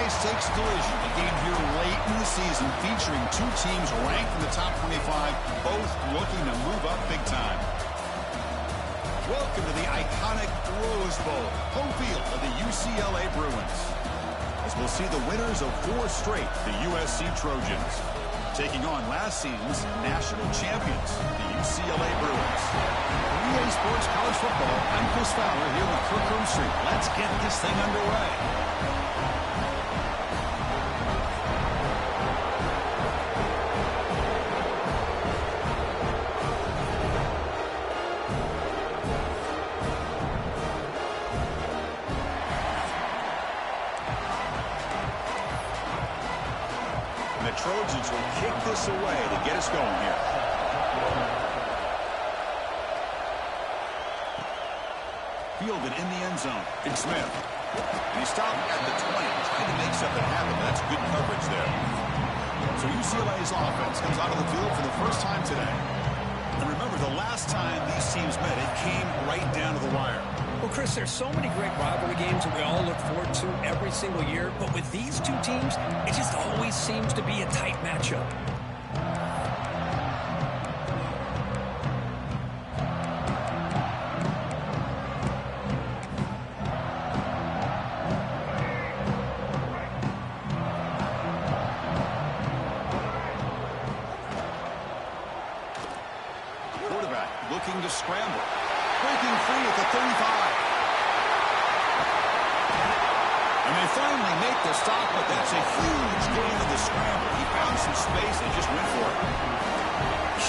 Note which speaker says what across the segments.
Speaker 1: high-stakes collision. A game here late in the season featuring two teams ranked in the top 25, both looking to move up big time. Welcome to the iconic Rose Bowl, home field of the UCLA Bruins. As we'll see the winners of 4 straight, the USC Trojans, taking on last season's national champions, the UCLA Bruins. EA Sports College Football, I'm Chris Fowler here with Kirkland Street. Let's get this thing underway. The Trojans will kick this away to get us going here. Fielded in the end zone. It's Smith. And he stopped at the 20, trying to make something happen. That's good coverage there. So UCLA's offense comes out of the field for the first time today. And remember, the last time these teams met, it came right down to the wire.
Speaker 2: Well, Chris, there's so many great rivalry games that we all look forward to every single year. But with these two teams, it just always seems to be a tight matchup.
Speaker 1: Quarterback looking to scramble. Breaking free at the 35. And they finally make the stop, but that's a huge gain of the scramble. He found some space and just went for it.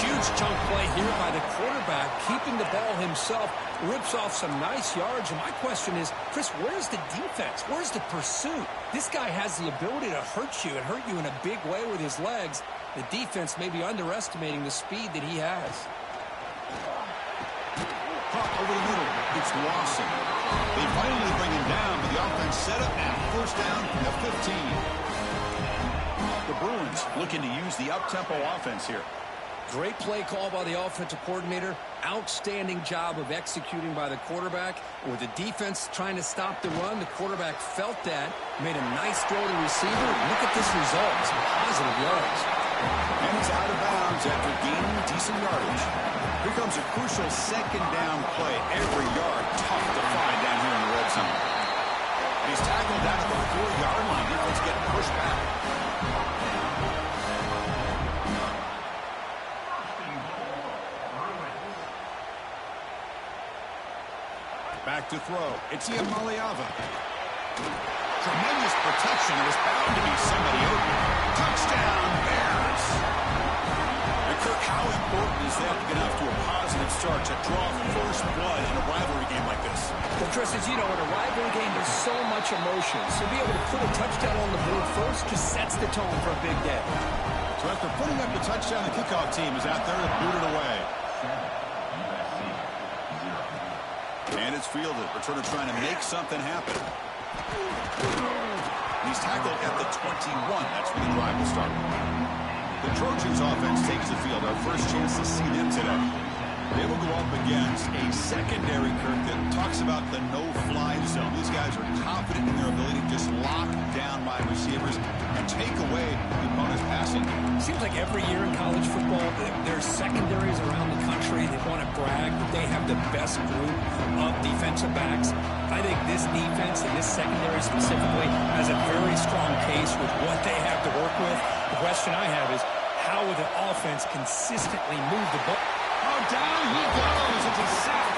Speaker 2: Huge chunk play here by the quarterback, keeping the ball himself, rips off some nice yards. And my question is, Chris, where's the defense? Where's the pursuit? This guy has the ability to hurt you and hurt you in a big way with his legs. The defense may be underestimating the speed that he has.
Speaker 1: Over the middle, it's Lawson. They finally bring him down, but the offense set up now. First down from the 15. The Bruins looking to use the up-tempo offense here.
Speaker 2: Great play call by the offensive coordinator. Outstanding job of executing by the quarterback. With the defense trying to stop the run, the quarterback felt that, made a nice throw to receiver. Look at this result, some positive yards.
Speaker 1: And he's out of bounds after gaining decent yardage. Here comes a crucial second down play. Every yard tough to find down here in the red zone. And he's tackled down at the 4-yard line. Defense getting pushed back. Back to throw. It's Ian Maliava. Tremendous protection. It was bound to be somebody open. Touchdown, Bears. And Kirk, how important is that to get off to a positive start to draw first blood in a rivalry game like this?
Speaker 2: Well, Chris, as you know, in a rivalry game, there's so much emotion. So to be able to put a touchdown on the board first just sets the tone for a big day.
Speaker 1: So after putting up the touchdown, the kickoff team is out there to boot it away. And it's fielded. Returner trying to make something happen. He's tackled at the 21. That's where the drive will start. The Trojans offense takes the field. Our first chance to see them today. They will go up against a secondary, Kirk, that talks about the no-fly zone. These guys are confident in their ability to just lock down wide receivers and take away the opponent's passing.
Speaker 2: Seems like every year in college football, there's secondaries around the country that want to brag that they have the best group of defensive backs. I think this defense and this secondary specifically has a very strong case with what they have to work with. The question I have is, how will the offense consistently move the ball?
Speaker 1: Oh, down he goes. It's a sack.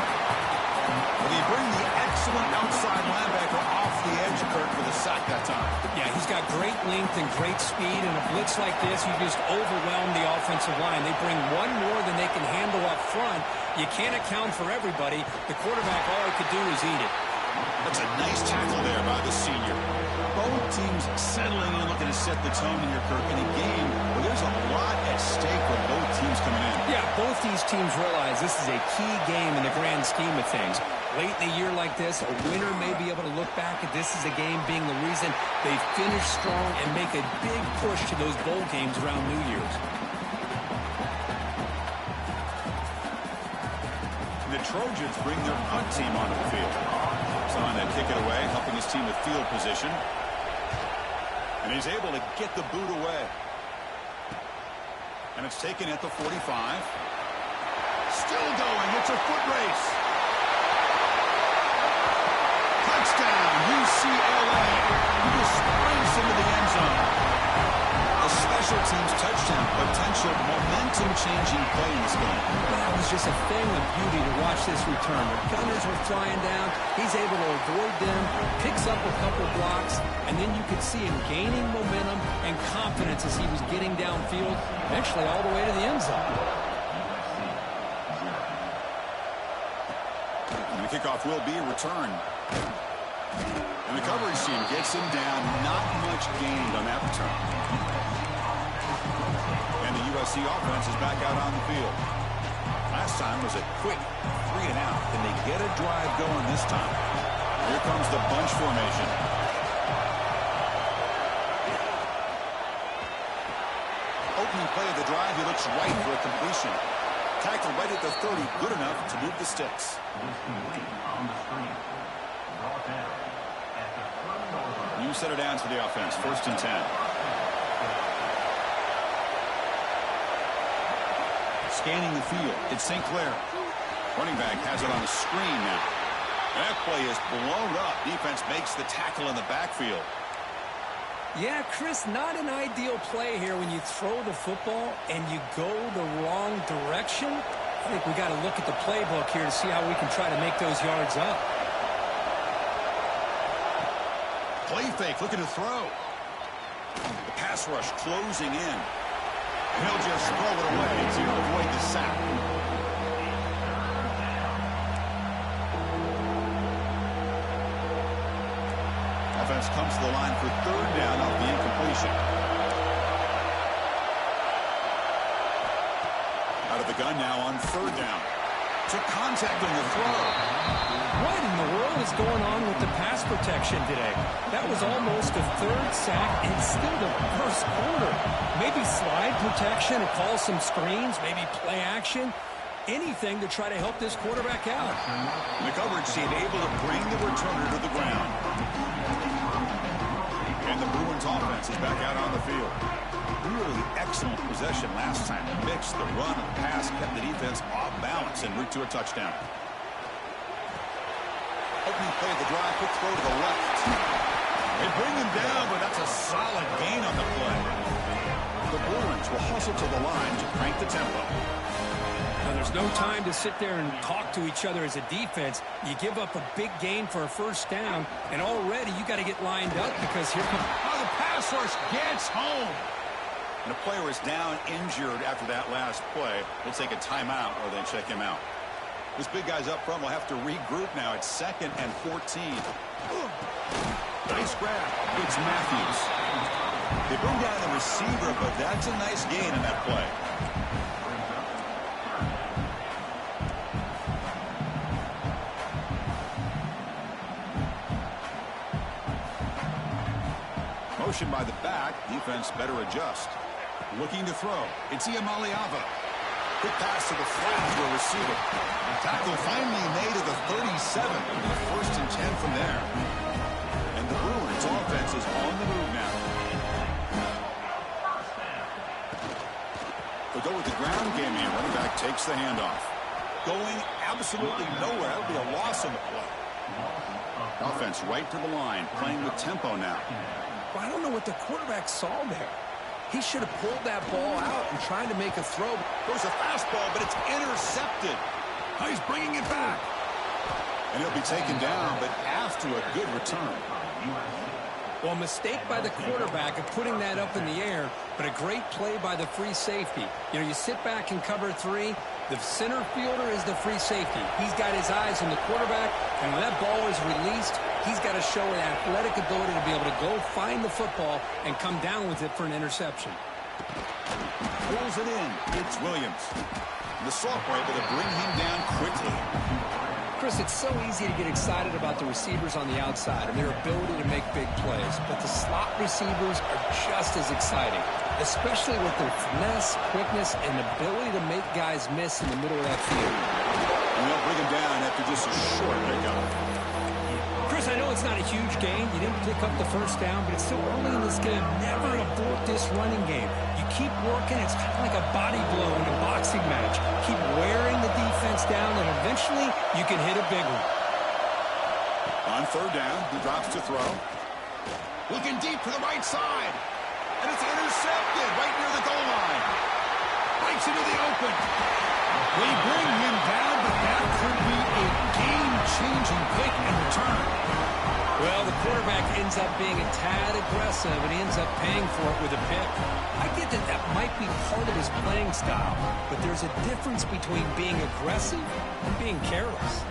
Speaker 1: Well, they bring the excellent outside linebacker off the edge, Kirk, with a sack that time.
Speaker 2: Yeah, he's got great length and great speed, and a blitz like this, you just overwhelm the offensive line. They bring one more than they can handle up front. You can't account for everybody. The quarterback, all he could do is eat it.
Speaker 1: That's a nice tackle there by the senior. Both teams settling in, looking to set the tone here, Kirk, in a game where there's a lot at stake with both teams coming in.
Speaker 2: Yeah, both these teams realize this is a key game in the grand scheme of things. Late in a year like this, a winner may be able to look back at this as a game being the reason they finish strong and make a big push to those bowl games around New Year's.
Speaker 1: The Trojans bring their punt team onto the field. Son to kick it away, helping his team with field position. And he's able to get the boot away. And it's taken at the 45. Still going. It's a foot race. Touchdown, UCLA. He just sprints into the end zone. A special teams touchdown. Potential momentum-changing play in this game.
Speaker 2: That was just a thing of beauty to watch this return. The gunners were flying down. He's able to avoid them, picks up a couple blocks, and then you could see him gaining momentum and confidence as he was getting downfield, eventually all the way to the end zone.
Speaker 1: And the kickoff will be returned. And the coverage team gets him down. Not much gained on that return. And the USC offense is back out on the field. Last time was a quick 3 and out. Can they get a drive going this time? Here comes the bunch formation. Opening play of the drive, he looks right for a completion. Tackle right at the 30, good enough to move the sticks. New set of downs for the offense, 1st and 10. Scanning the field, it's St. Clair. Running back has it on the screen now. That play is blown up. Defense makes the tackle in the backfield.
Speaker 2: Yeah, Chris, not an ideal play here when you throw the football and you go the wrong direction. I think we got to look at the playbook here to see how we can try to make those yards up.
Speaker 1: Play fake, looking to throw. The pass rush closing in. He'll just throw it away to avoid the sack. Offense comes to the line for 3rd down off the incompletion. Out of the gun now on 3rd down. Took contact on the throw.
Speaker 2: What in the world is going on with the pass protection today? That was almost a 3rd sack and still the 1st quarter. Maybe slide protection or call some screens, maybe play action. Anything to try to help this quarterback out.
Speaker 1: The coverage team able to bring the returner to the ground. And the Bruins offense is back out on the field. Really excellent possession last time. Mixed the run and the pass, kept the defense off balance en route to a touchdown. Opening play of the drive, quick throw to the left. They bring him down, but that's a solid gain on the play. The Bruins will hustle to the line to crank the tempo.
Speaker 2: Now, there's no time to sit there and talk to each other as a defense. You give up a big gain for a 1st down, and already you got to get lined up because here comes...
Speaker 1: Oh, the pass rush gets home. And a player is down injured after that last play. We'll take a timeout or then check him out. This big guy's up front will have to regroup now. It's 2nd and 14. Nice grab. It's Matthews. They bring down the receiver, but that's a nice gain in that play. Motion by the back. Defense better adjust. Looking to throw. It's Iamaleava. Quick pass to the flat to a receiver. Tackle finally made at the 37. 1st and 10 from there. And the Bruins offense is on the move now. They'll go with the ground game here. Running back takes the handoff. Going absolutely nowhere. That'll be a loss on the play. Offense right to the line. Playing with tempo now.
Speaker 2: Well, I don't know what the quarterback saw there. He should have pulled that ball out and tried to make a throw.
Speaker 1: There's a fastball, but it's intercepted. Oh, he's bringing it back. And he'll be taken down, but after a good return.
Speaker 2: Well, a mistake by the quarterback of putting that up in the air, but a great play by the free safety. You know, you sit back and cover 3. The center fielder is the free safety. He's got his eyes on the quarterback, and when that ball is released, he's got to show an athletic ability to be able to go find the football and come down with it for an interception.
Speaker 1: Pulls it in. It's Williams. The sophomore able to bring him down quickly.
Speaker 2: Chris, it's so easy to get excited about the receivers on the outside and their ability to make big plays, but the slot receivers are just as exciting, especially with their finesse, quickness, and ability to make guys miss in the middle of that field.
Speaker 1: And they'll bring him down after just a short pickup.
Speaker 2: Chris, I know it's not a huge gain. You didn't pick up the first down, but it's still early in this game. Never abort this running game. You keep working. It's kind of like a body blow in a boxing match. Keep wearing the defense down, and eventually you can hit a big one.
Speaker 1: On third down, he drops to throw. Looking deep to the right side. And it's intercepted right near the goal line. Breaks into the open. They bring him down, but that could be a game-changing pick and return.
Speaker 2: Well, the quarterback ends up being a tad aggressive, and he ends up paying for it with a pick. I get that that might be part of his playing style, but there's a difference between being aggressive and being careless.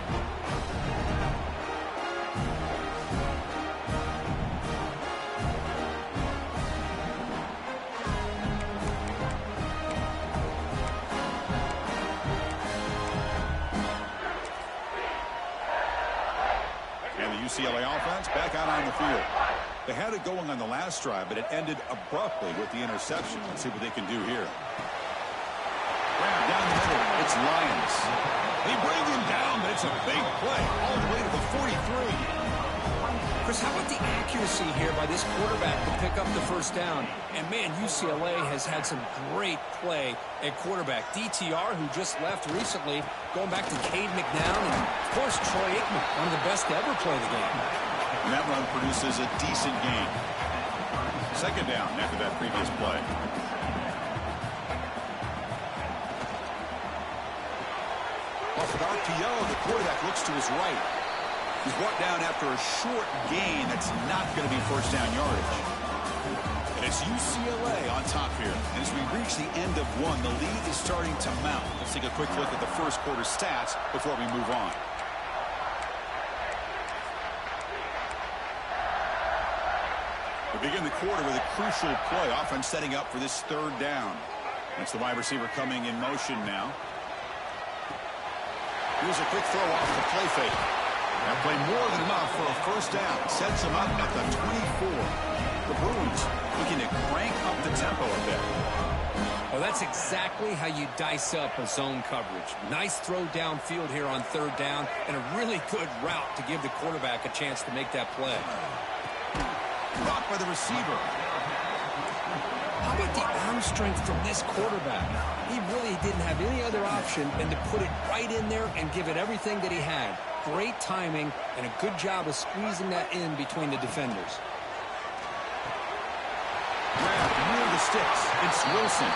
Speaker 1: UCLA offense back out on the field. They had it going on the last drive, but it ended abruptly with the interception. Let's see what they can do here. Grab down the middle. It's Lions. They bring him down, but it's a big play all the way to the 43.
Speaker 2: Chris, how about the accuracy here by this quarterback to pick up the first down? And, man, UCLA has had some great play at quarterback. DTR, who just left recently, going back to Cade McNown, and, of course, Troy Aikman, one of the best to ever play the game.
Speaker 1: And that run produces a decent gain. Second down after that previous play. Off an RPO, the quarterback looks to his right. He's brought down after a short gain that's not going to be first down yardage. And it's UCLA on top here. And as we reach the end of one, the lead is starting to mount. Let's take a quick look at the first quarter stats before we move on. We begin the quarter with a crucial play. Offense setting up for this third down. That's the wide receiver coming in motion now. Here's a quick throw off the play fake. That play more than enough for a first down. Sets them up at the 24. The Bruins looking to crank up the tempo a bit.
Speaker 2: Well, that's exactly how you dice up a zone coverage. Nice throw downfield here on third down, and a really good route to give the quarterback a chance to make that play.
Speaker 1: Blocked by the receiver.
Speaker 2: How about the arm strength from this quarterback? He really didn't have any other option than to put it right in there and give it everything that he had. Great timing and a good job of squeezing that in between the defenders.
Speaker 1: Grab near the sticks. It's Wilson.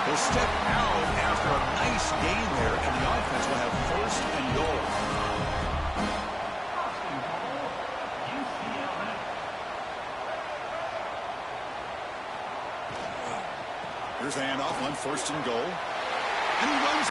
Speaker 1: He'll step out after a nice gain there, and the offense will have first and goal. Here's the handoff on first and goal. And he runs.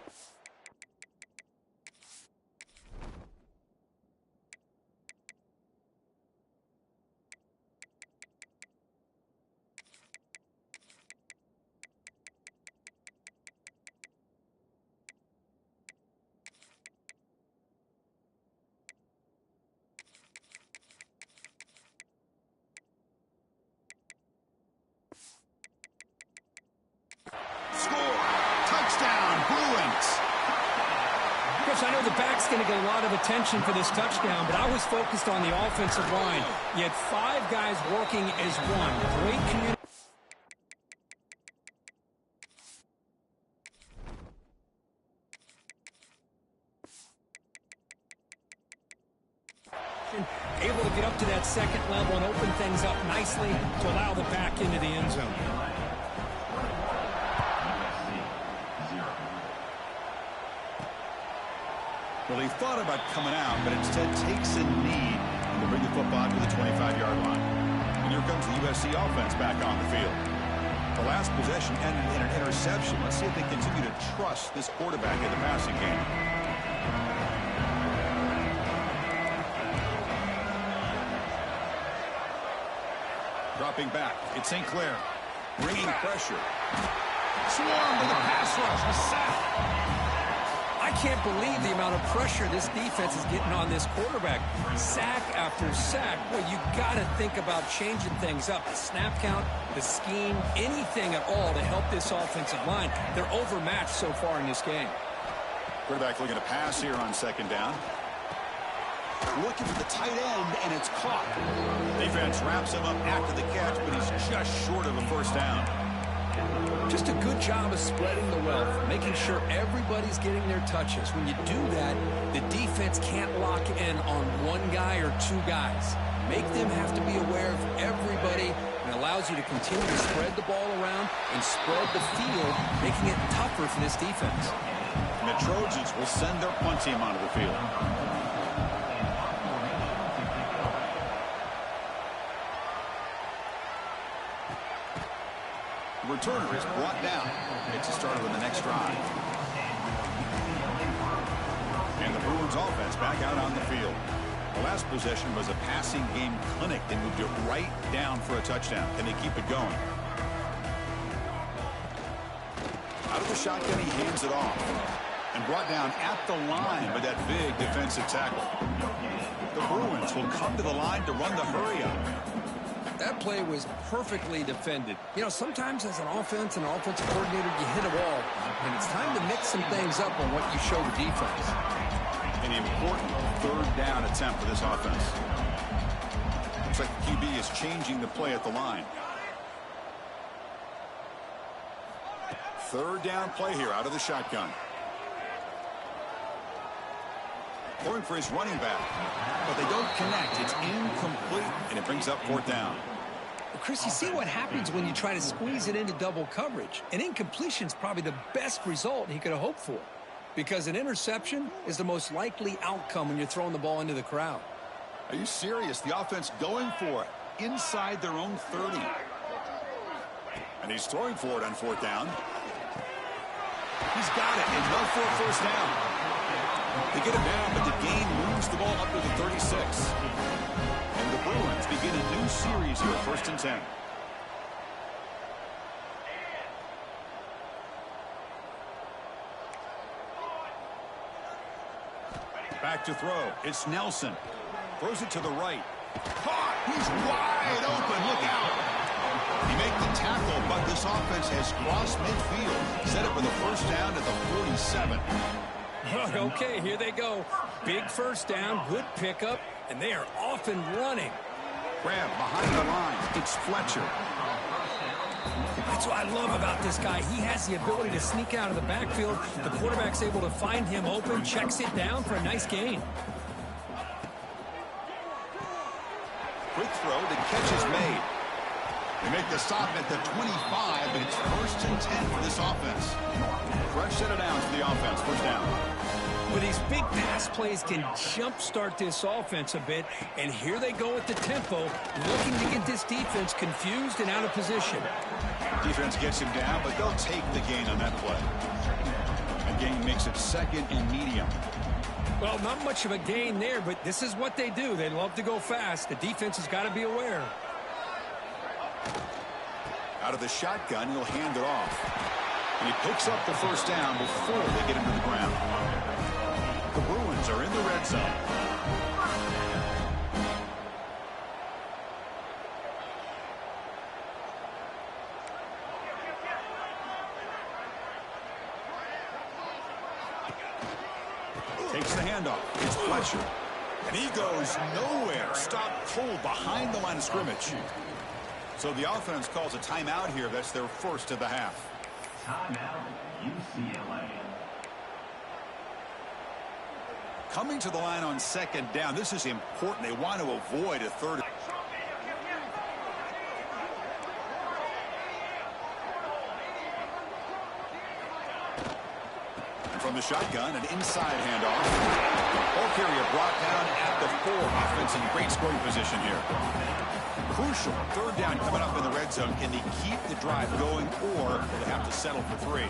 Speaker 2: I know the back's going to get a lot of attention for this touchdown, but I was focused on the offensive line. You had 5 guys working as one. Great communication. Able to get up to that second level and open things up nicely to allow the back into the end zone.
Speaker 1: Well, he thought about coming out, but instead takes a knee to bring the football to the 25-yard line. And here comes the USC offense back on the field. The last possession ended in an interception. Let's see if they continue to trust this quarterback in the passing game. Dropping back, it's St. Clair. Bringing pressure. Swarmed with a pass rush. A sack.
Speaker 2: I can't believe the amount of pressure this defense is getting on this quarterback. Sack after sack. Well, you got to think about changing things up. The snap count, the scheme, anything at all to help this offensive line. They're overmatched so far in this game.
Speaker 1: Quarterback looking to pass here on second down. Looking for the tight end, and it's caught. Defense wraps him up after the catch, but he's just short of a first down.
Speaker 2: Just a good job of spreading the wealth, making sure everybody's getting their touches. When you do that, the defense can't lock in on one guy or two guys. Make them have to be aware of everybody, and allows you to continue to spread the ball around and spread the field, making it tougher for this defense.
Speaker 1: And the Trojans will send their punt team onto the field. The returner is brought down. Gets it started on the next drive. And the Bruins offense back out on the field. The last possession was a passing game clinic. They moved it right down for a touchdown. Can they keep it going? Out of the shotgun, he hands it off. And brought down at the line by that big defensive tackle. The Bruins will come to the line to run the hurry up.
Speaker 2: That play was perfectly defended. You know, sometimes as an offense and an offensive coordinator, you hit a wall. And it's time to mix some things up on what you show the defense.
Speaker 1: An important third down attempt for this offense. Looks like the QB is changing the play at the line. Third down play here out of the shotgun. Going for his running back, but they don't connect. It's incomplete, and it brings up fourth down.
Speaker 2: Well, Chris, you see what happens when you try to squeeze it into double coverage. An incompletion is probably the best result he could have hoped for, because an interception is the most likely outcome when you're throwing the ball into the crowd.
Speaker 1: Are you serious? The offense going for it inside their own 30. And he's throwing for it on fourth down. He's got it, and no for a first down. They get him down, but the gain moves the ball up to the 36. And the Bruins begin a new series here, 1st and 10. Back to throw. It's Nelson. Throws it to the right. Caught! He's wide open. Look out! He made the tackle, but this offense has crossed midfield. Set up with a first down at the 47.
Speaker 2: Okay, here they go. Big first down, good pickup, and they are off and running.
Speaker 1: Grab behind the line. It's Fletcher.
Speaker 2: That's what I love about this guy. He has the ability to sneak out of the backfield. The quarterback's able to find him open, checks it down for a nice gain.
Speaker 1: Quick throw. The catch is made. They make the stop at the 25, but it's 1st and 10 for this offense. Fresh set of downs for the offense. First down.
Speaker 2: Well, these big pass plays can jumpstart this offense a bit, and here they go at the tempo, looking to get this defense confused and out of position.
Speaker 1: Defense gets him down, but they'll take the gain on that play. A gain makes it 2nd and medium.
Speaker 2: Well, not much of a gain there, but this is what they do. They love to go fast. The defense has got to be aware.
Speaker 1: Out of the shotgun, he'll hand it off. And he picks up the first down before they get him to the ground. The Bruins are in the red zone. Takes the handoff. It's Fletcher. And he goes nowhere. Stop cold behind the line of scrimmage. So the offense calls a timeout here. That's their first of the half.
Speaker 3: Timeout, UCLA.
Speaker 1: Coming to the line on 2nd down. This is important. They want to avoid a third. And from the shotgun, an inside handoff. Ball carrier brought down at the 4. Offense in great scoring position here. Crucial. Third down coming up in the red zone. Can they keep the drive going, or they have to settle for 3?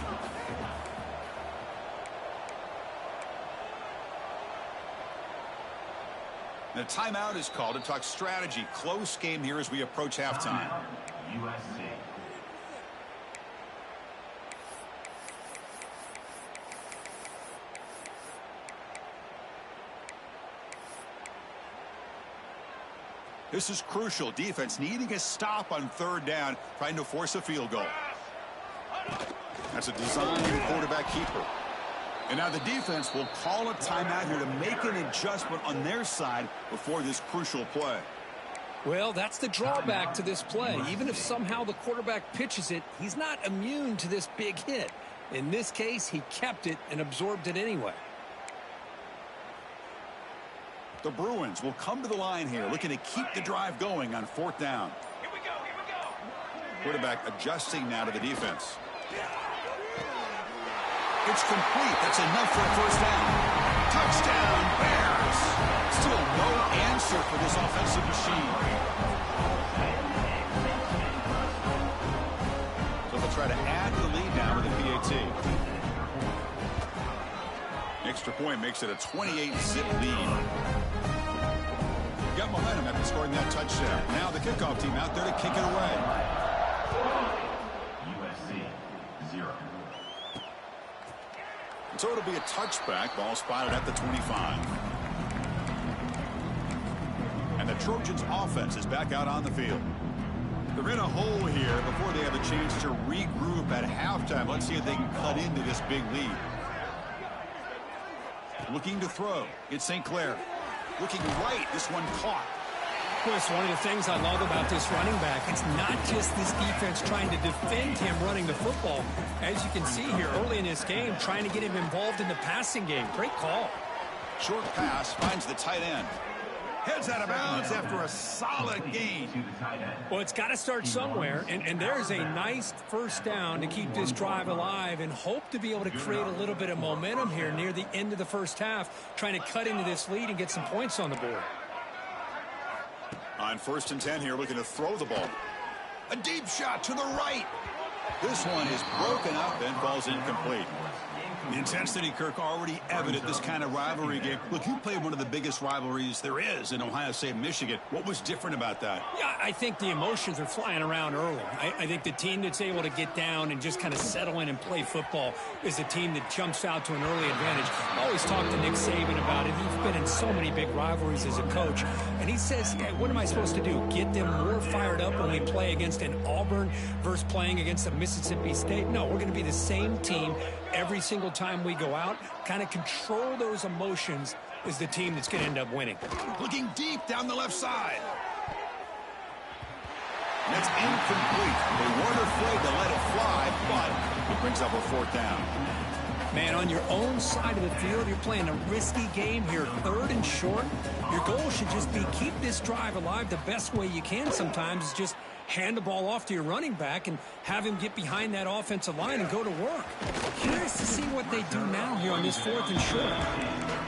Speaker 1: The timeout is called to talk strategy. Close game here as we approach halftime.
Speaker 3: USC.
Speaker 1: This is crucial. Defense needing a stop on third down, trying to force a field goal. That's a design quarterback keeper. And now the defense will call a timeout here to make an adjustment on their side before this crucial play.
Speaker 2: Well, that's the drawback to this play. Even if somehow the quarterback pitches it, he's not immune to this big hit. In this case, he kept it and absorbed it anyway.
Speaker 1: The Bruins will come to the line here, looking to keep the drive going on 4th down.
Speaker 4: Here we go, here we go.
Speaker 1: Quarterback adjusting now to the defense. It's complete. That's enough for a 1st down. Touchdown, Bears. Still no answer for this offensive machine. So they'll try to add to the lead now with a PAT. Extra point makes it a 28-zip lead. Got momentum after scoring that touchdown. Now the kickoff team out there to kick it away.
Speaker 3: USC 0.
Speaker 1: So it'll be a touchback. Ball spotted at the 25. And the Trojans offense is back out on the field. They're in a hole here before they have a chance to regroup at halftime. Let's see if they can cut into this big lead. Looking to throw. It's St. Clair. Looking right. This one caught.
Speaker 2: Of course, one of the things I love about this running back, it's not just this defense trying to defend him running the football. As you can see here early in this game, trying to get him involved in the passing game. Great call.
Speaker 1: Short pass finds the tight end. Heads out of bounds after a solid gain.
Speaker 2: Well, it's got to start somewhere, and there's a nice 1st down to keep this drive alive and hope to be able to create a little bit of momentum here near the end of the 1st half, trying to cut into this lead and get some points on the board.
Speaker 1: On 1st and 10 here, looking to throw the ball. A deep shot to the right. This one is broken up and falls incomplete. The intensity, Kirk, already evident this kind of rivalry game. Look, you played one of the biggest rivalries there is in Ohio State and Michigan. What was different about that?
Speaker 2: Yeah, I think the emotions are flying around early. I think the team that's able to get down and just kind of settle in and play football is a team that jumps out to an early advantage. I always talk to Nick Saban about it. He's been in so many big rivalries as a coach, and he says, hey, what am I supposed to do? Get them more fired up when we play against an Auburn versus playing against a Mississippi State? No, we're going to be the same team every single time we go out. Kind of control those emotions is the team that's going to end up winning.
Speaker 1: Looking deep down the left side. And it's incomplete. They weren't afraid to let it fly, but it brings up a 4th down.
Speaker 2: Man, on your own side of the field, you're playing a risky game here, 3rd and short. Your goal should just be keep this drive alive the best way you can sometimes is just hand the ball off to your running back and have him get behind that offensive line and go to work. Curious to see what they do now here on this 4th and short.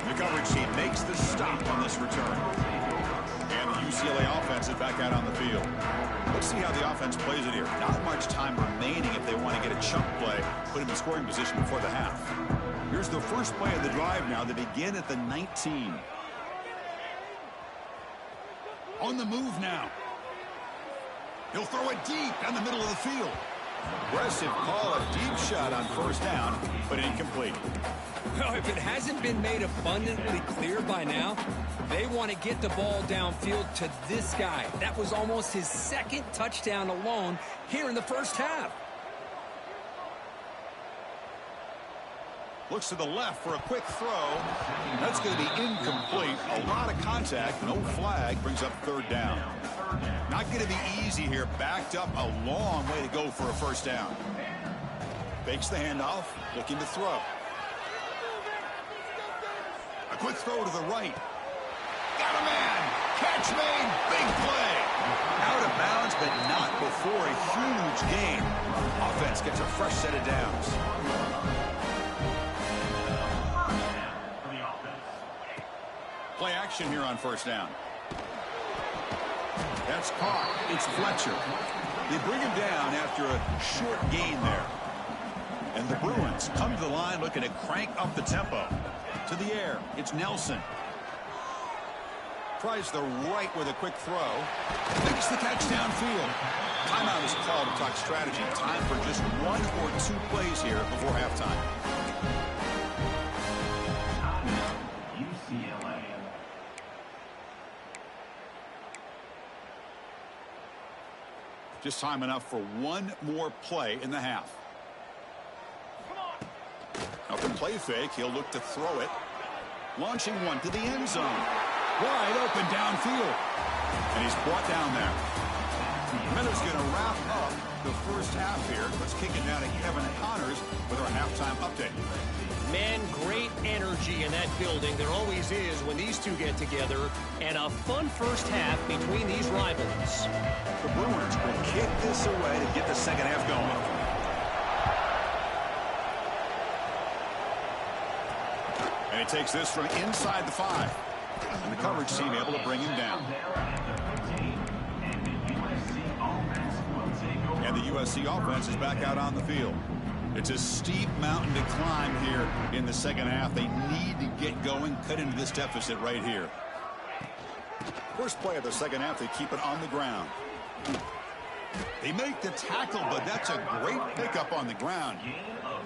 Speaker 1: The coverage team makes the stop on this return. And the UCLA offense is back out on the field. Let's see how the offense plays it here. Not much time remaining if they want to get a chunk play, put him in scoring position before the half. Here's the first play of the drive now. They begin at the 19. On the move now. He'll throw it deep down the middle of the field. Aggressive call, a deep shot on 1st down, but incomplete.
Speaker 2: Well, if it hasn't been made abundantly clear by now, they want to get the ball downfield to this guy. That was almost his 2nd touchdown alone here in the 1st half.
Speaker 1: Looks to the left for a quick throw. That's going to be incomplete. A lot of contact, no flag, brings up 3rd down. Not going to be easy here. Backed up a long way to go for a 1st down. Fakes the handoff, looking to throw. A quick throw to the right. Got a man. Catch made. Big play. Out of bounds, but not before a huge gain. Offense gets a fresh set of downs. Play action here on 1st down. That's caught. It's Fletcher. They bring him down after a short gain there. And the Bruins come to the line looking to crank up the tempo. To the air. It's Nelson. Tries the right with a quick throw. Makes the catch downfield. Timeout is called to talk strategy. Time for just 1 or 2 plays here before halftime.
Speaker 3: UCLA.
Speaker 1: Just time enough for 1 more play in the half. Up in play fake, he'll look to throw it. Launching one to the end zone. Wide open downfield. And he's brought down there. Miller's going to wrap up the first half here. Let's kick it now to Kevin Connors with our halftime update.
Speaker 5: Man, great energy in that building. There always is when these two get together. And a fun first half between these rivals.
Speaker 1: The Bruins will kick this away to get the second half going. And he takes this from inside the 5. And the coverage team able to bring him down. And the USC offense is back out on the field. It's a steep mountain to climb here in the second half. They need to get going, cut into this deficit right here. First play of the second half, they keep it on the ground. They make the tackle, but that's a great pickup on the ground.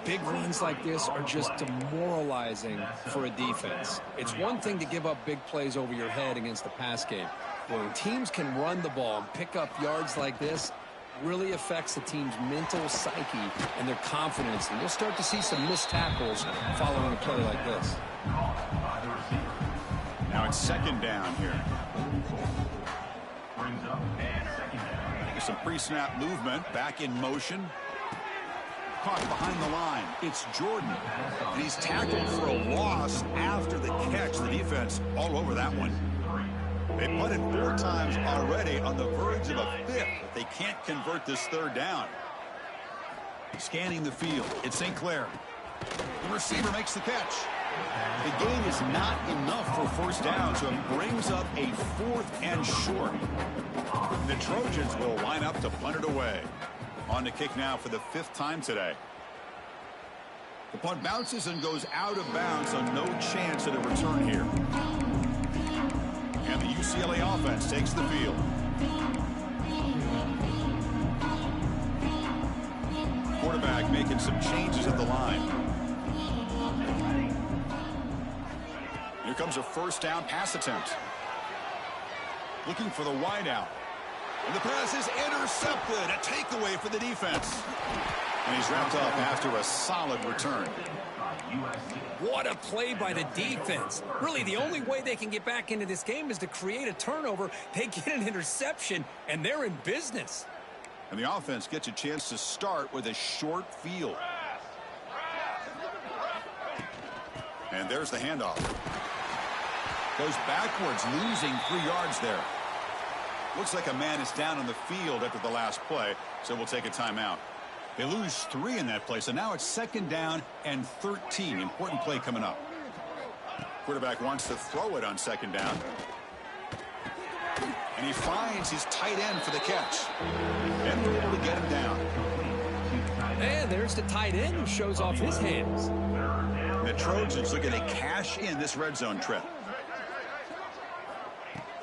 Speaker 2: Big runs like this are just demoralizing for a defense. It's one thing to give up big plays over your head against the pass game. When teams can run the ball and pick up yards like this, really affects the team's mental psyche and their confidence. And you'll start to see some missed tackles following a play like this.
Speaker 1: Now it's second down here. Some pre-snap movement, back in motion. Caught behind the line. It's Jordan. And he's tackled for a loss after the catch. The defense all over that one. They punted 4 times already, on the verge of a 5th. But they can't convert this third down. Scanning the field. It's St. Clair. The receiver makes the catch. The gain is not enough for first down, so it brings up a 4th and short. The Trojans will line up to punt it away. On to kick now for the 5th time today. The punt bounces and goes out of bounds, so no chance at a return here. And the UCLA offense takes the field. Quarterback making some changes at the line. Here comes a first down pass attempt. Looking for the wideout. And the pass is intercepted. A takeaway for the defense. And he's wrapped up after a solid return.
Speaker 2: What a play by the defense. Really, the only way they can get back into this game is to create a turnover. They get an interception, and they're in business.
Speaker 1: And the offense gets a chance to start with a short field. And there's the handoff. Goes backwards, losing 3 yards there. Looks like a man is down on the field after the last play, so we'll take a timeout. They lose 3 in that play, so now it's second down and 13. Important play coming up. Quarterback wants to throw it on second down. And he finds his tight end for the catch. And we're able to get him down.
Speaker 2: And there's the tight end who shows off his hands.
Speaker 1: The Trojans looking to cash in this red zone trip.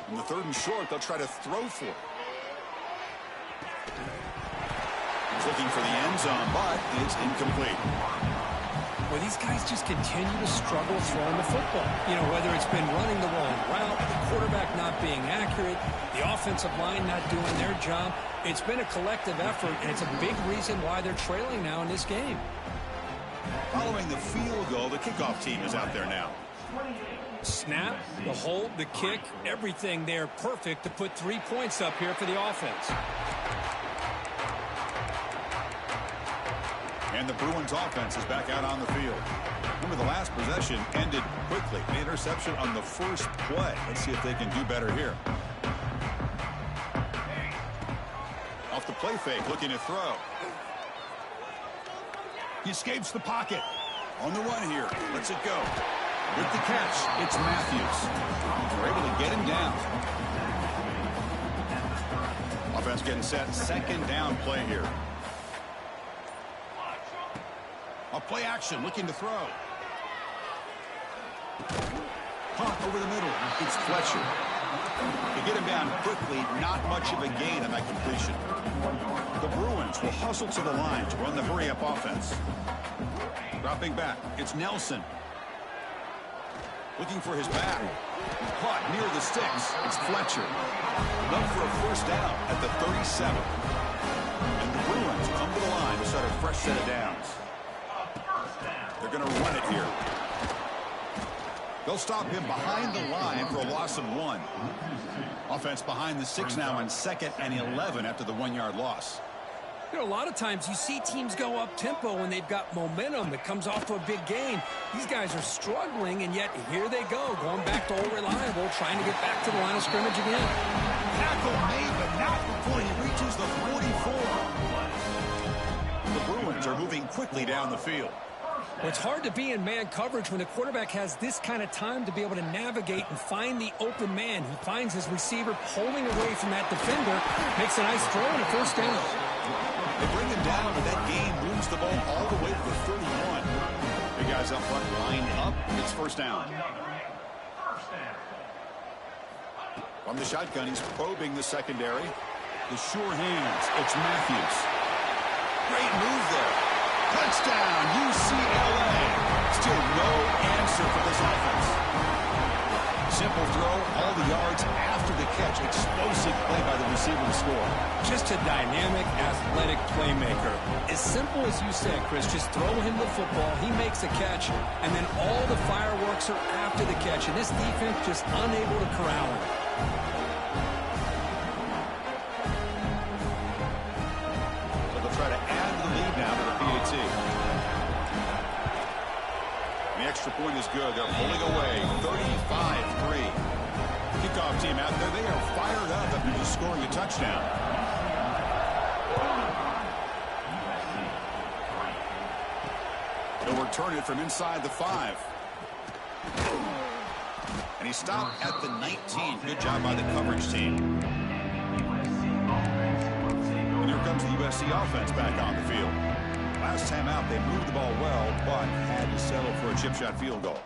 Speaker 1: In the 3rd and short, they'll try to throw for it. He's looking for the end zone, but it's incomplete.
Speaker 2: Well, these guys just continue to struggle throwing the football. You know, whether it's been running the wrong route, the quarterback not being accurate, the offensive line not doing their job. It's been a collective effort, and it's a big reason why they're trailing now in this game.
Speaker 1: Following the field goal, the kickoff team is out there now.
Speaker 2: Snap, the hold, the kick, everything there perfect to put 3 points up here for the offense.
Speaker 1: And the Bruins offense is back out on the field. Remember, the last possession ended quickly. The interception on the first play. Let's see if they can do better here. Off the play fake, looking to throw. He escapes the pocket. On the run here. Lets it go. With the catch, it's Matthews. They're able to get him down. Offense getting set. Second down play here. A play action, looking to throw. Caught over the middle. It's Fletcher. They get him down quickly. Not much of a gain on that completion. The Bruins will hustle to the line to run the hurry-up offense. Dropping back. It's Nelson. Looking for his back. Caught near the sticks. It's Fletcher. Up for a first down at the 37. And the Bruins come to the line to start a fresh set of downs. They're going to run it here. They'll stop him behind the line for a loss of 1. Offense behind the 6 now on 2nd and 11 after the 1-yard loss.
Speaker 2: You know, a lot of times you see teams go up-tempo when they've got momentum that comes off to a big gain. These guys are struggling, and yet here they go, going back to old reliable, trying to get back to the line of scrimmage again.
Speaker 1: Tackle made, but not before he reaches the 44. The Bruins are moving quickly down the field.
Speaker 2: Well, it's hard to be in man coverage when the quarterback has this kind of time to be able to navigate and find the open man. He finds his receiver pulling away from that defender, makes a nice throw and a first down.
Speaker 1: They bring him down, but that gain moves the ball all the way to the 31. The guys up front lined up. It's first down. From the shotgun, he's probing the secondary. The sure hands. It's Matthews. Great move there. Touchdown, UCLA. Still no answer for this offense. Simple throw, all the yards after the catch. Explosive play by the receiver to score.
Speaker 2: Just a dynamic, athletic playmaker. As simple as you said, Chris, just throw him the football, he makes a catch, and then all the fireworks are after the catch, and this defense just unable to corral him.
Speaker 1: So they'll try to add to the lead now to the PAT. The extra point is good. They're pulling away. 35-3. Kickoff team out there. They are fired up after just scoring a touchdown. They'll return it from inside the 5. And he stopped at the 19. Good job by the coverage team. And here comes the USC offense back on the field. Last time out, they moved the ball well, but had to settle for a chip shot field goal.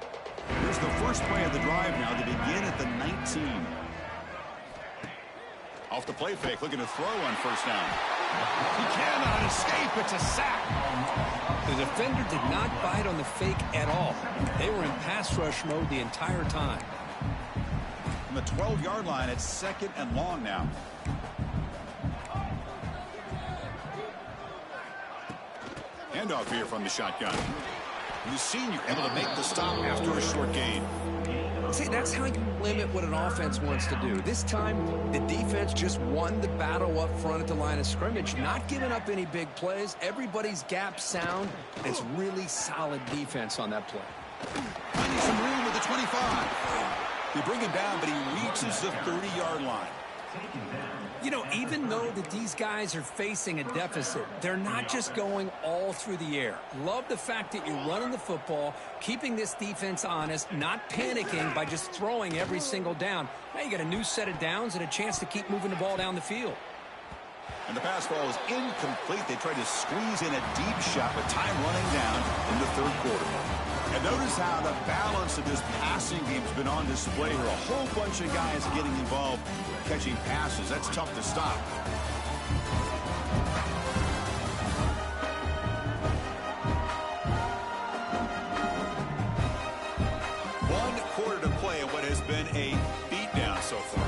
Speaker 1: Here's the first play of the drive now. They begin at the 19. Off the play fake, looking to throw on first down. He cannot escape. It's a sack.
Speaker 2: The defender did not bite on the fake at all. They were in pass rush mode the entire time.
Speaker 1: From the 12-yard line, it's 2nd and long now. Handoff here from the shotgun. The senior able to make the stop after a short gain.
Speaker 2: See, that's how you limit what an offense wants to do. This time, the defense just won the battle up front at the line of scrimmage, not giving up any big plays. Everybody's gap sound. It's really solid defense on that play.
Speaker 1: Finding some room at the 25. They bring him down, but he reaches the 30-yard line.
Speaker 2: You know, even though that these guys are facing a deficit, they're not just going all through the air. Love the fact that you're running the football, keeping this defense honest, not panicking by just throwing every single down. Now you got a new set of downs and a chance to keep moving the ball down the field.
Speaker 1: And the pass ball is incomplete. They tried to squeeze in a deep shot with time running down in the third quarter. And notice how the balance of this passing game has been on display here. A whole bunch of guys getting involved catching passes. That's tough to stop. One quarter to play in what has been a beatdown so far.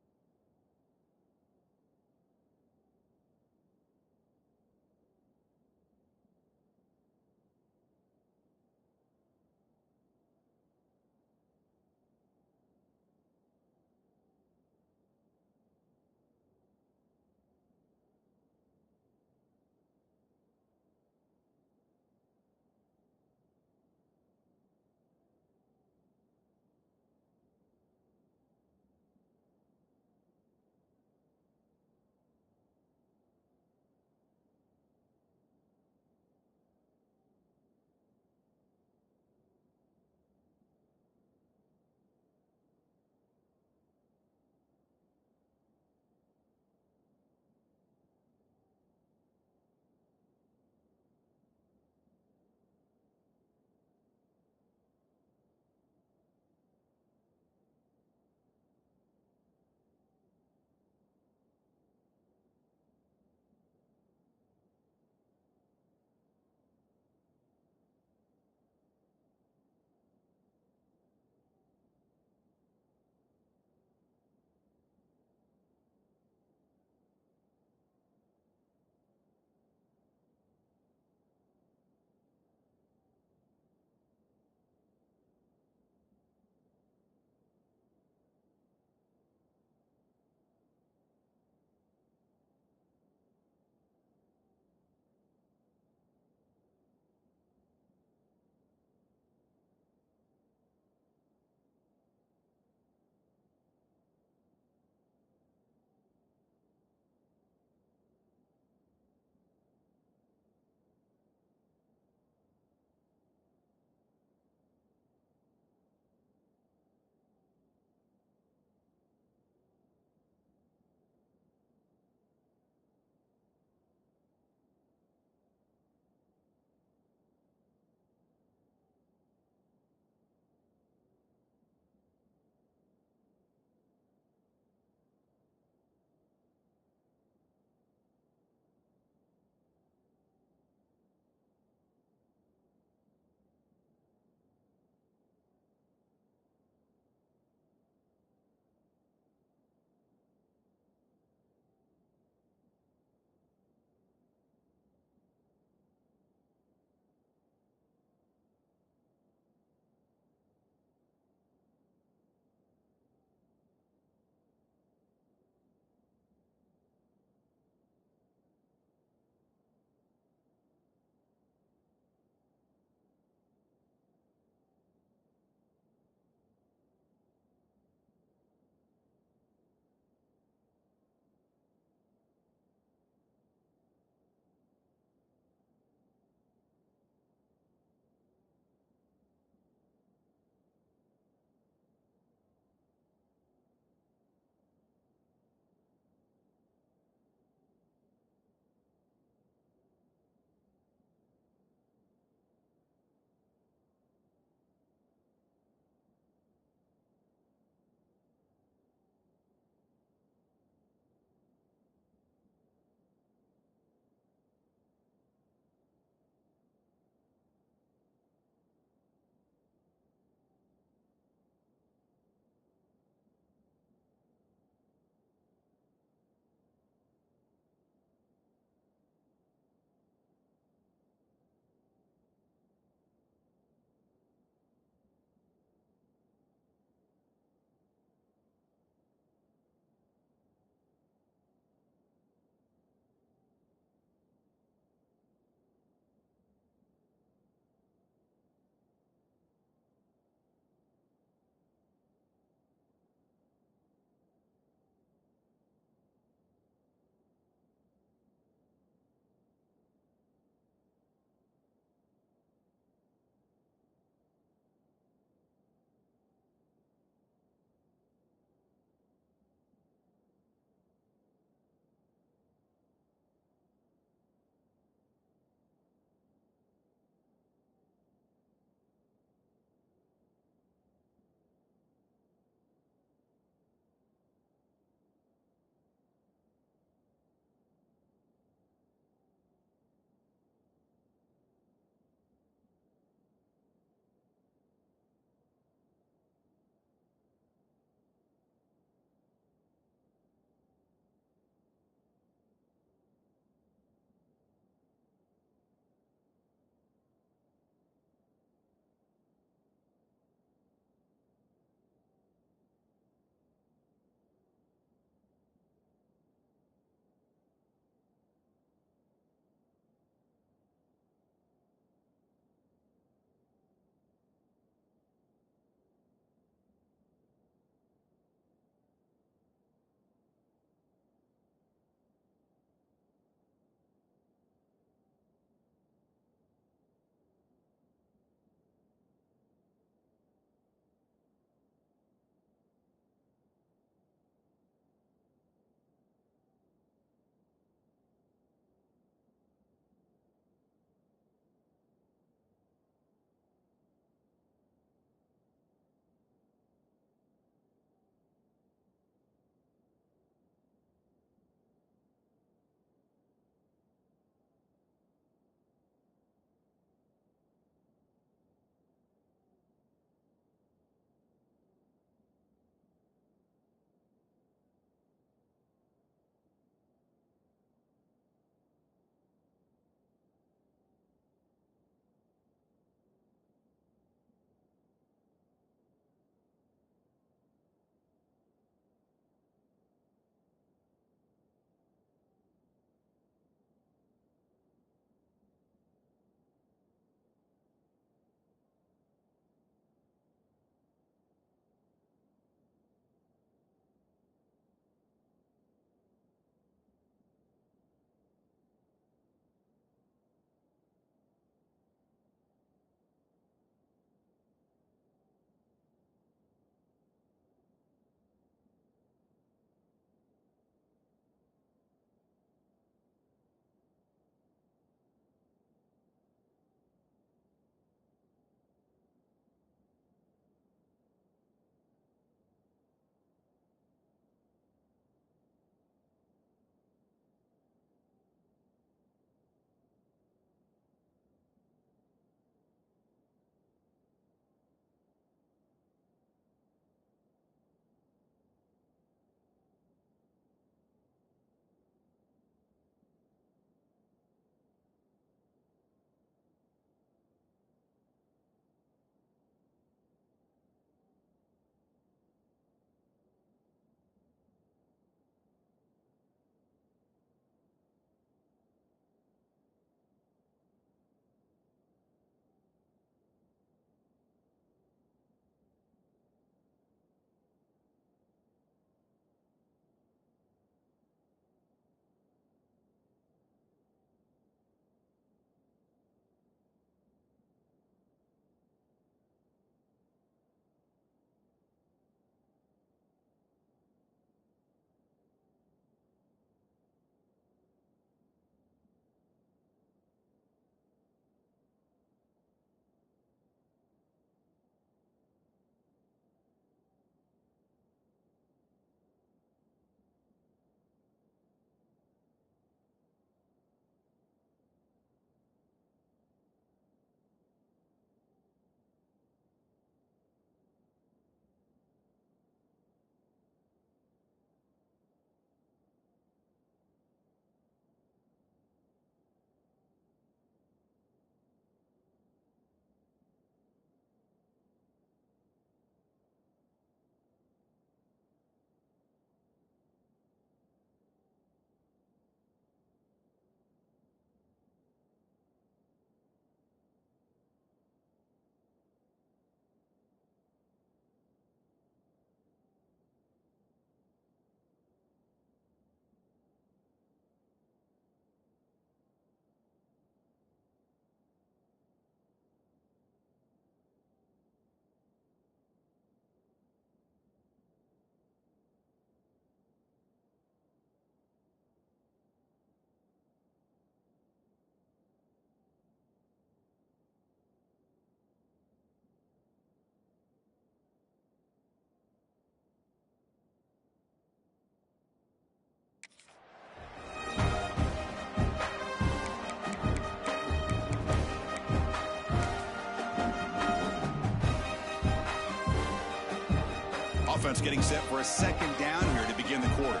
Speaker 1: offense getting set for a second down here to begin the quarter.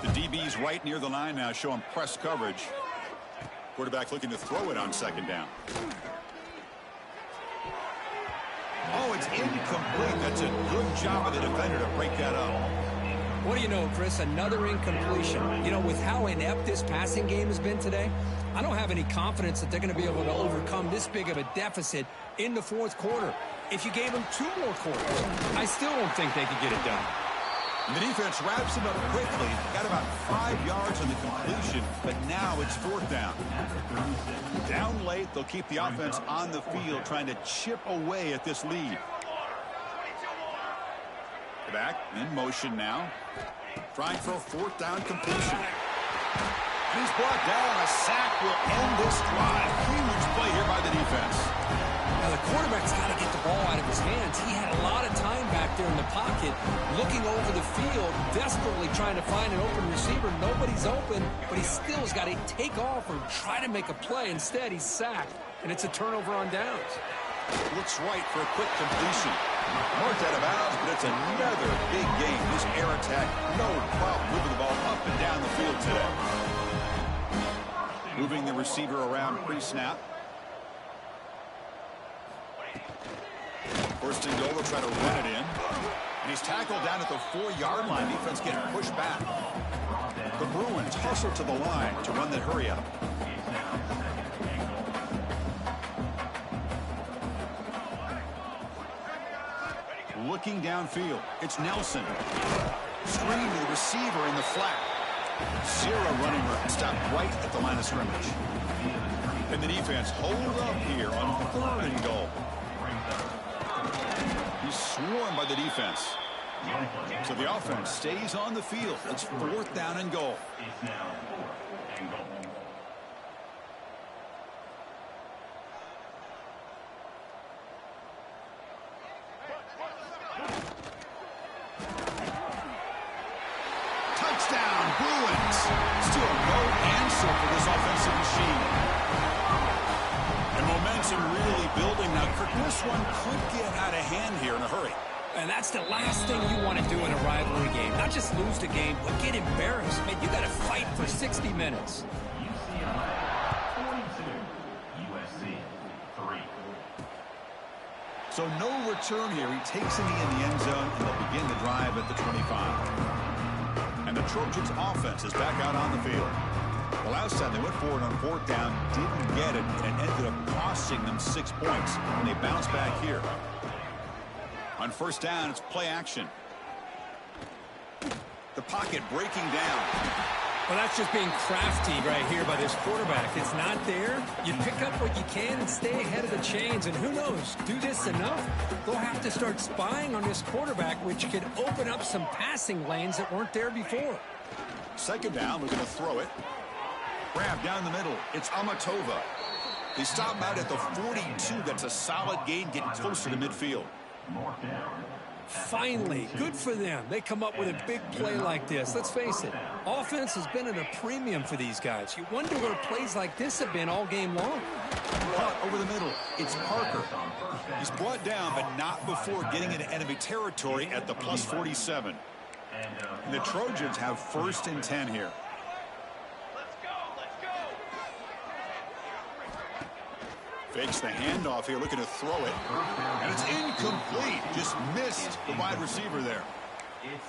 Speaker 1: The DB's right near the line now, showing press coverage. Quarterback looking to throw it on second down. Oh, it's incomplete. That's a good job of the defender to break that up.
Speaker 2: What do you know, Chris? Another incompletion. You know, with how inept this passing game has been today, I don't have any confidence that they're going to be able to overcome this big of a deficit in the fourth quarter. If you gave them 2 more quarters, I still don't think they could get it done.
Speaker 1: And the defense wraps him up quickly. Got about 5 yards on the completion, but now it's 4th down. Down late, they'll keep the offense on the field, trying to chip away at this lead. Back in motion now. Trying for a 4th down completion. He's brought down. A sack will end this drive. Huge play here by the defense.
Speaker 2: Now, the quarterback's got to get the ball out of his hands. He had a lot of time back there in the pocket, looking over the field, desperately trying to find an open receiver. Nobody's open, but he still has got to take off or try to make a play. Instead, he's sacked, and it's a turnover on downs.
Speaker 1: Looks right for a quick completion. Marked out of bounds, but it's another big game. This air attack, no problem moving the ball up and down the field today. Moving the receiver around pre-snap. First and goal, they'll try to run it in. And he's tackled down at the 4-yard line. Defense getting pushed back. The Bruins hustle to the line to run the hurry up. Looking downfield, it's Nelson. Screen to the receiver in the flat. Zero running room, stopped right at the line of scrimmage. And the defense hold up here on 3rd and goal. He's swarmed by the defense. So the offense stays on the field. It's 4th down and goal. Touchdown, Bruins. Still no answer for this offensive machine. And momentum really building now. This one could get out of hand here in a hurry.
Speaker 2: And that's the last thing you want to do in a rivalry game. Not just lose the game, but get embarrassed. Man, you got to fight for 60 minutes.
Speaker 3: UCLA 42, USC 3.
Speaker 1: So no return here. He takes it in the end zone, and they'll begin the drive at the 25. And the Trojans' offense is back out on the field. The last time they went forward on 4th down, didn't get it, and it ended up costing them 6 points. And they bounce back here. On 1st down, it's play action. The pocket breaking down.
Speaker 2: Well, that's just being crafty right here by this quarterback. It's not there. You pick up what you can and stay ahead of the chains. And who knows, do this enough, they'll have to start spying on this quarterback, which could open up some passing lanes that weren't there before.
Speaker 1: 2nd down, looking to throw it. Grab down the middle. It's Amatova. They stop him out at the 42. That's a solid gain, getting closer to midfield.
Speaker 2: Finally, good for them. They come up with a big play like this. Let's face it, offense has been at a premium for these guys. You wonder where plays like this have been all game long.
Speaker 1: Cut over the middle. It's Parker. He's brought down, but not before getting into enemy territory at the plus 47. And the Trojans have 1st and 10 here. Fakes the handoff here, looking to throw it. And it's incomplete. Just missed the wide receiver there.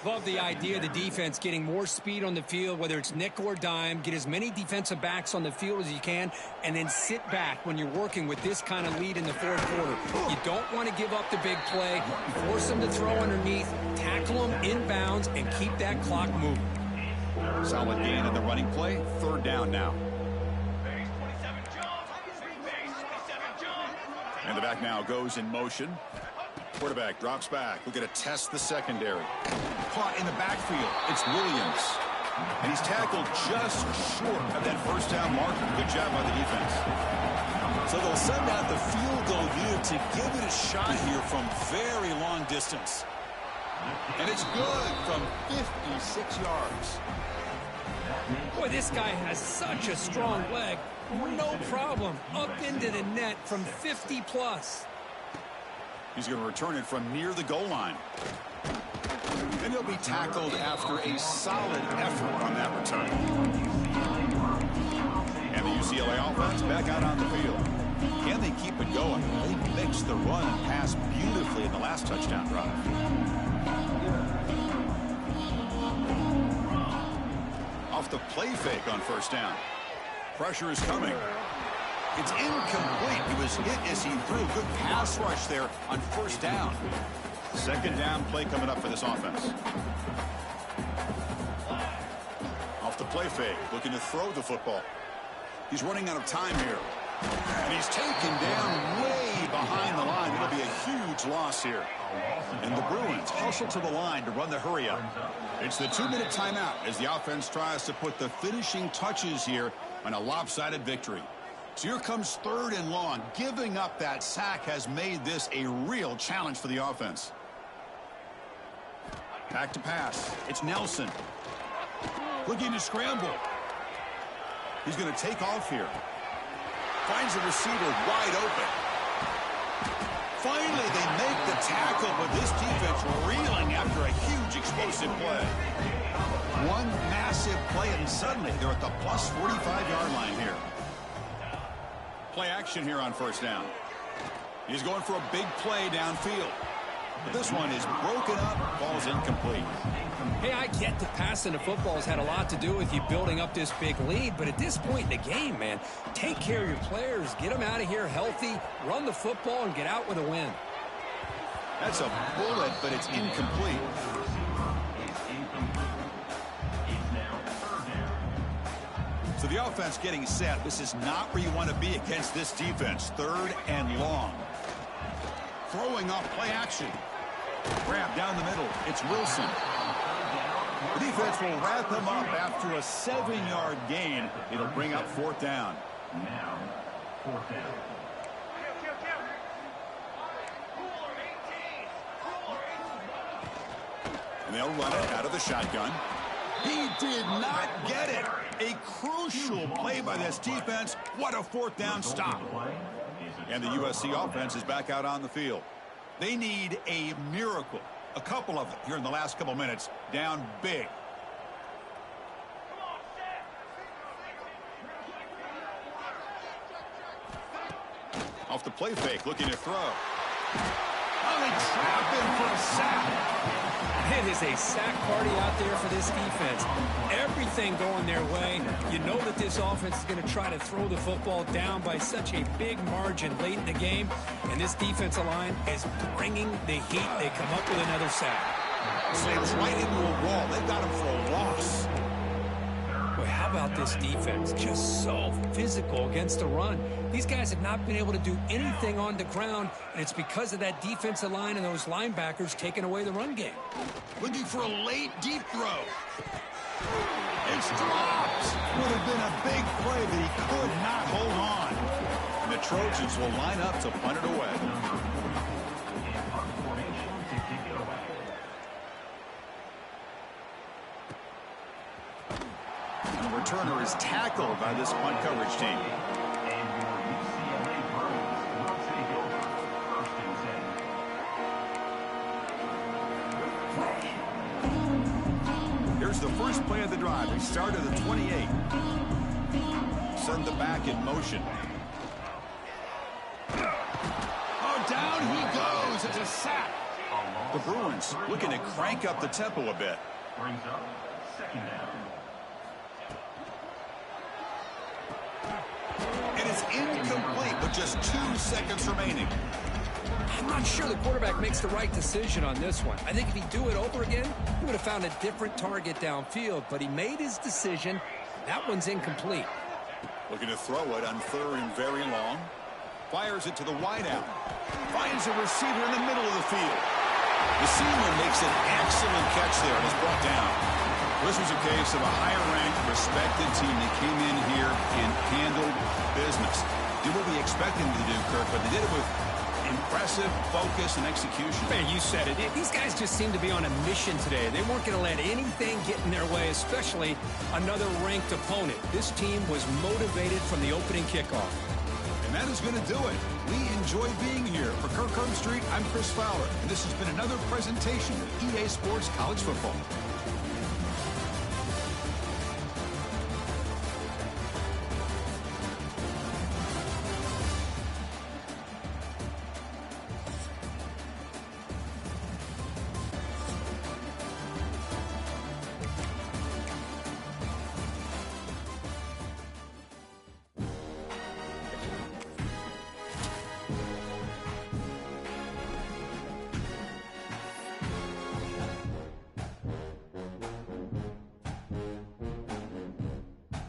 Speaker 2: Love the idea of the defense getting more speed on the field, whether it's nickel or dime. Get as many defensive backs on the field as you can, and then sit back when you're working with this kind of lead in the 4th quarter. You don't want to give up the big play. Force them to throw underneath, tackle them inbounds, and keep that clock moving.
Speaker 1: Solid gain in the running play. 3rd down now. And the back now goes in motion. Quarterback drops back. We're going to test the secondary. Caught in the backfield. It's Williams. And he's tackled just short of that 1st down marker. Good job by the defense. So they'll send out the field goal unit to give it a shot here from very long distance. And it's good from 56 yards.
Speaker 2: Boy, this guy has such a strong leg. No problem. Up into the net from 50 plus.
Speaker 1: He's going to return it from near the goal line. And he'll be tackled after a solid effort on that return. And the UCLA offense back out on the field. Can they keep it going? They mixed the run and pass beautifully in the last touchdown drive. Off the play fake on first down. Pressure is coming. It's incomplete. He was hit as he threw a good pass rush there on first down. Second down play coming up for this offense. Off the play fake, looking to throw the football. He's running out of time here. And he's taken down way behind the line. It'll be a huge loss here. And the Bruins hustle to the line to run the hurry up. It's the 2-minute timeout as the offense tries to put the finishing touches here on a lopsided victory. So here comes 3rd and long. Giving up that sack has made this a real challenge for the offense. Back to pass. It's Nelson. Looking to scramble. He's going to take off here. Finds the receiver wide open. Finally, they make the tackle, but this defense reeling after a huge explosive play. One massive play, and suddenly they're at the plus 45-yard line here. Play action here on first down. He's going for a big play downfield. But this one is broken up, ball's incomplete.
Speaker 2: Hey, I get that passing the football has had a lot to do with you building up this big lead, but at this point in the game, man, take care of your players, get them out of here healthy, run the football, and get out with a win.
Speaker 1: That's a bullet, but it's incomplete. So the offense getting set. This is not where you want to be against this defense. 3rd and long. Throwing off play action. Grab down the middle. It's Wilson. The defense will wrap him up after a 7-yard gain. It'll bring up 4th down.
Speaker 3: Now, 4th down.
Speaker 1: And they'll run it out of the shotgun. He did not get it. A crucial play by this defense. What a 4th down stop. And the USC offense is back out on the field. They need a miracle. A couple of them here in the last couple minutes. Down big. Off the play fake, looking to throw. Oh, they trap him for a sack.
Speaker 2: It is a sack party out there for this defense. Everything going their way. You know that this offense is going to try to throw the football down by such a big margin late in the game. And this defensive line is bringing the heat. They come up with another sack.
Speaker 1: Slams right into a wall. They've got him for a loss.
Speaker 2: Boy, how about this defense? Just so physical against the run. These guys have not been able to do anything on the ground, and it's because of that defensive line and those linebackers taking away the run game.
Speaker 1: Looking for a late deep throw. It's dropped. Would have been a big play, but he could not hold on. And the Trojans will line up to punt it away. And the returner is tackled by this punt coverage team. Here's the first play of the drive. They start at the 28. Send the back in motion. Oh, down he goes. It's a sack. The Bruins looking to crank up the tempo a bit.
Speaker 3: Brings up 2nd down.
Speaker 1: It is incomplete with just 2 seconds remaining.
Speaker 2: I'm not sure the quarterback makes the right decision on this one. I think if he'd do it over again, he would have found a different target downfield, but he made his decision. That one's incomplete.
Speaker 1: Looking to throw it on 3rd and very long. Fires it to the wideout. Finds a receiver in the middle of the field. The senior makes an excellent catch there and is brought down. This was a case of a higher-ranked, respected team that came in here and handled business. Did what we expected them to do, Kirk, but they did it with impressive focus and execution.
Speaker 2: Man, you said it. These guys just seem to be on a mission today. They weren't going to let anything get in their way, especially another ranked opponent. This team was motivated from the opening kickoff.
Speaker 1: And And that is going to do it. We enjoy being here. For Kirk Street, I'm Chris Fowler, and this has been another presentation of EA Sports College Football.